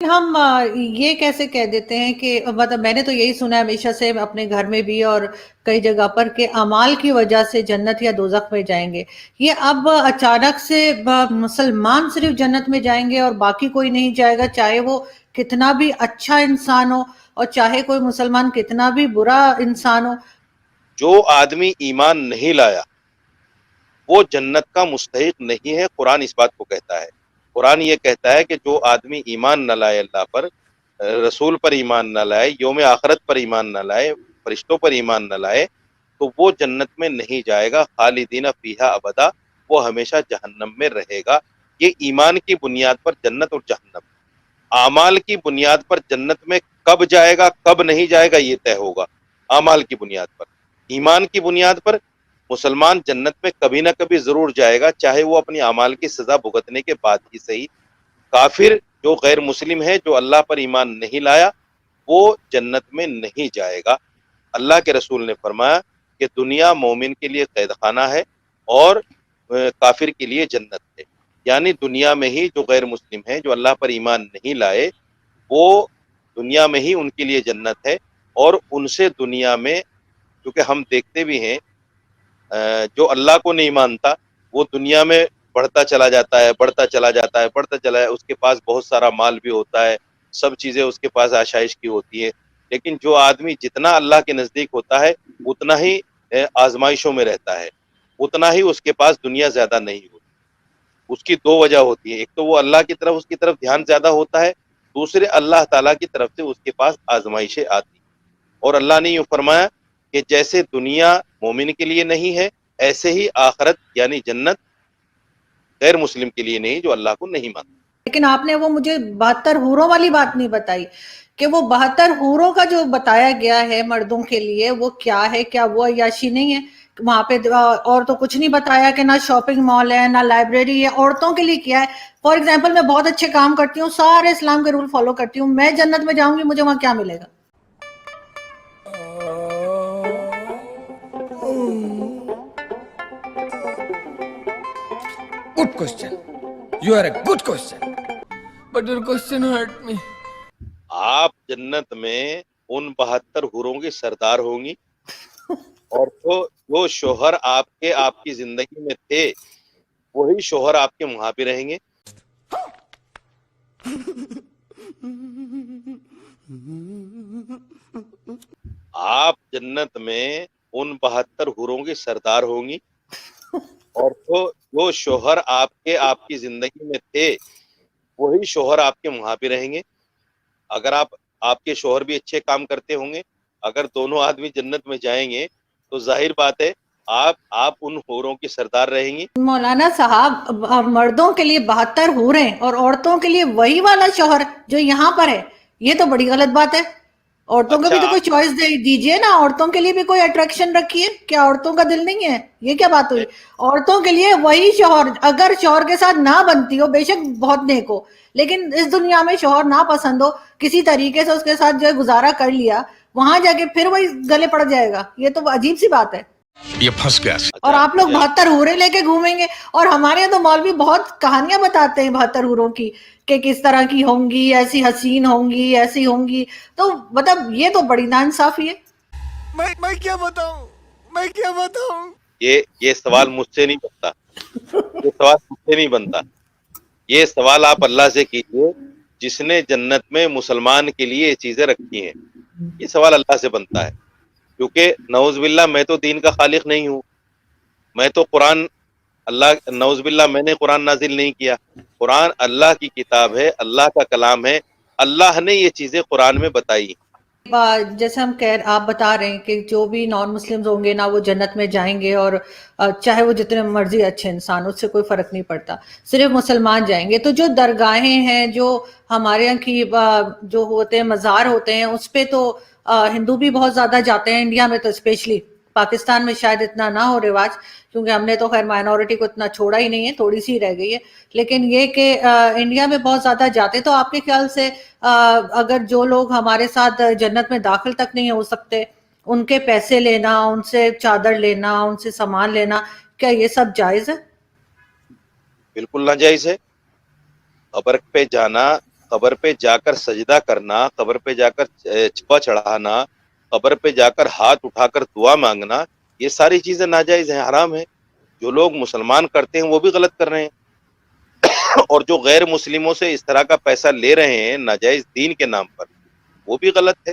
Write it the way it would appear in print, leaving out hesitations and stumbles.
ہم یہ کیسے کہہ دیتے ہیں کہ مطلب میں نے تو یہی سنا ہے ہمیشہ سے اپنے گھر میں بھی اور کئی جگہ پر کہ اعمال کی وجہ سے جنت یا دوزخ میں جائیں گے. یہ اب اچانک سے مسلمان صرف جنت میں جائیں گے اور باقی کوئی نہیں جائے گا، چاہے وہ کتنا بھی اچھا انسان ہو اور چاہے کوئی مسلمان کتنا بھی برا انسان ہو؟ جو آدمی ایمان نہیں لایا وہ جنت کا مستحق نہیں ہے. قرآن اس بات کو کہتا ہے. قرآن یہ کہتا ہے کہ جو آدمی ایمان نہ لائے اللہ پر، رسول پر ایمان نہ لائے، یوم آخرت پر ایمان نہ لائے، فرشتوں پر ایمان نہ لائے، تو وہ جنت میں نہیں جائے گا. خالدین فیہا ابدا، وہ ہمیشہ جہنم میں رہے گا. یہ ایمان کی بنیاد پر جنت اور جہنم. اعمال کی بنیاد پر جنت میں کب جائے گا کب نہیں جائے گا یہ طے ہوگا. اعمال کی بنیاد پر، ایمان کی بنیاد پر مسلمان جنت میں کبھی نہ کبھی ضرور جائے گا، چاہے وہ اپنی اعمال کی سزا بھگتنے کے بعد ہی صحیح. کافر جو غیر مسلم ہے، جو اللہ پر ایمان نہیں لایا، وہ جنت میں نہیں جائے گا. اللہ کے رسول نے فرمایا کہ دنیا مومن کے لیے قید خانہ ہے اور کافر کے لیے جنت ہے. یعنی دنیا میں ہی جو غیر مسلم ہیں، جو اللہ پر ایمان نہیں لائے، وہ دنیا میں ہی ان کے لیے جنت ہے. اور ان سے دنیا میں، کیونکہ ہم دیکھتے بھی ہیں جو اللہ کو نہیں مانتا وہ دنیا میں بڑھتا چلا جاتا ہے، بڑھتا چلا جاتا ہے، بڑھتا چلا ہے. اس کے پاس بہت سارا مال بھی ہوتا ہے، سب چیزیں اس کے پاس آشائش کی ہوتی ہیں. لیکن جو آدمی جتنا اللہ کے نزدیک ہوتا ہے اتنا ہی آزمائشوں میں رہتا ہے، اتنا ہی اس کے پاس دنیا زیادہ نہیں ہوتی. اس کی دو وجہ ہوتی ہے، ایک تو وہ اللہ کی طرف، اس کی طرف دھیان زیادہ ہوتا ہے، دوسرے اللہ تعالیٰ کی طرف سے اس کے پاس آزمائشیں آتی. اور اللہ نے یوں فرمایا کہ جیسے دنیا مومن کے لیے نہیں ہے، ایسے ہی آخرت یعنی جنت غیر مسلم کے لیے نہیں، جو اللہ کو نہیں مانتا. لیکن آپ نے وہ مجھے 72 حوروں والی بات نہیں بتائی کہ وہ 72 حوروں کا جو بتایا گیا ہے مردوں کے لیے وہ کیا ہے. کیا وہ عیاشی نہیں ہے وہاں پہ؟ اور تو کچھ نہیں بتایا کہ نہ شاپنگ مال ہے نہ لائبریری ہے. عورتوں کے لیے کیا ہے؟ فار ایگزامپل میں بہت اچھے کام کرتی ہوں، سارے اسلام کے رول فالو کرتی ہوں، میں جنت میں جاؤں گی، مجھے وہاں کیا ملے گا؟ Good question. You are a good question. But your question hurt me. آپ جنت میں ان 72 حوروں کی سردار ہوں گی، اور جو شوہر آپ کی زندگی میں تھے وہی شوہر آپ کے وہاں پہ رہیں گے. آپ جنت میں ان 72 حوروں کی سردار ہوں گی، اور جو شوہر آپ کی زندگی میں تھے وہی شوہر آپ کے وہاں پہ رہیں گے. اگر آپ کے شوہر بھی اچھے کام کرتے ہوں گے، اگر دونوں آدمی جنت میں جائیں گے تو ظاہر بات ہے آپ ان حوروں کی سردار رہیں گی. مولانا صاحب، مردوں کے لیے 72 حوریں اور عورتوں کے لیے وہی والا شوہر جو یہاں پر ہے، یہ تو بڑی غلط بات ہے. عورتوں کو اچھا بھی تو کوئی چوائس دیجئے نا، عورتوں کے لیے بھی کوئی اٹریکشن رکھیے. کیا عورتوں کا دل نہیں ہے؟ یہ کیا بات ہوئی؟ عورتوں کے لیے وہی شوہر، اگر شوہر کے ساتھ نہ بنتی ہو، بے شک بہت نیک ہو، لیکن اس دنیا میں شوہر نہ پسند ہو، کسی طریقے سے اس کے ساتھ جو ہے گزارا کر لیا، وہاں جا کے پھر وہی گلے پڑ جائے گا. یہ تو عجیب سی بات ہے. یہ پھنس گیا. اور آپ لوگ 72 حوریں لے کے گھومیں گے، اور ہمارے یہاں تو مولوی بہت کہانیاں بتاتے ہیں 72 حوروں کی کہ کس طرح کی ہوں گی، ایسی حسین ہوں گی، ایسی ہوں گی. تو مطلب یہ تو بڑی ناانصافی ہے. میں کیا بتاؤں؟ یہ سوال مجھ سے نہیں بنتا، یہ سوال مجھ سے نہیں بنتا. یہ سوال آپ اللہ سے کیجئے جس نے جنت میں مسلمان کے لیے یہ چیزیں رکھی ہیں. یہ سوال اللہ سے بنتا ہے، کیونکہ نعوذ باللہ میں تو دین کا خالق نہیں ہوں. میں تو نعوذ باللہ میں نے قرآن نازل نہیں کیا. قرآن اللہ کی کتاب ہے، اللہ کا کلام ہے. اللہ نے یہ چیزیں قرآن میں بتائی. جیسے آپ بتا رہے ہیں کہ جو بھی نان مسلمز ہوں گے نا وہ جنت میں جائیں گے، اور چاہے وہ جتنے مرضی اچھے انسان، اس سے کوئی فرق نہیں پڑتا، صرف مسلمان جائیں گے. تو جو درگاہیں ہیں، جو ہمارے یہاں کی جو ہوتے ہیں مزار ہوتے ہیں، اس پہ تو ہندو بھی بہت زیادہ جاتے ہیں، انڈیا میں تو اسپیشلی. پاکستان میں شاید اتنا نہ ہو رواج، کیونکہ ہم نے تو خیر مائنورٹی کو اتنا چھوڑا ہی نہیں ہے، تھوڑی سی رہ گئی ہے. لیکن یہ کہ انڈیا میں بہت زیادہ جاتے. تو آپ کے خیال سے اگر جو لوگ ہمارے ساتھ جنت میں داخل تک نہیں ہو سکتے، ان کے پیسے لینا، ان سے چادر لینا، ان سے سامان لینا، کیا یہ سب جائز ہے؟ بالکل ناجائز ہے. قبر پہ جانا قبر پہ جا کر سجدہ کرنا، قبر پہ جا کر چپا چڑھانا، قبر پہ جا کر ہاتھ اٹھا کر دعا مانگنا، یہ ساری چیزیں ناجائز ہیں، حرام ہیں۔ جو لوگ مسلمان کرتے ہیں وہ بھی غلط کر رہے ہیں، اور جو غیر مسلموں سے اس طرح کا پیسہ لے رہے ہیں ناجائز دین کے نام پر، وہ بھی غلط ہے۔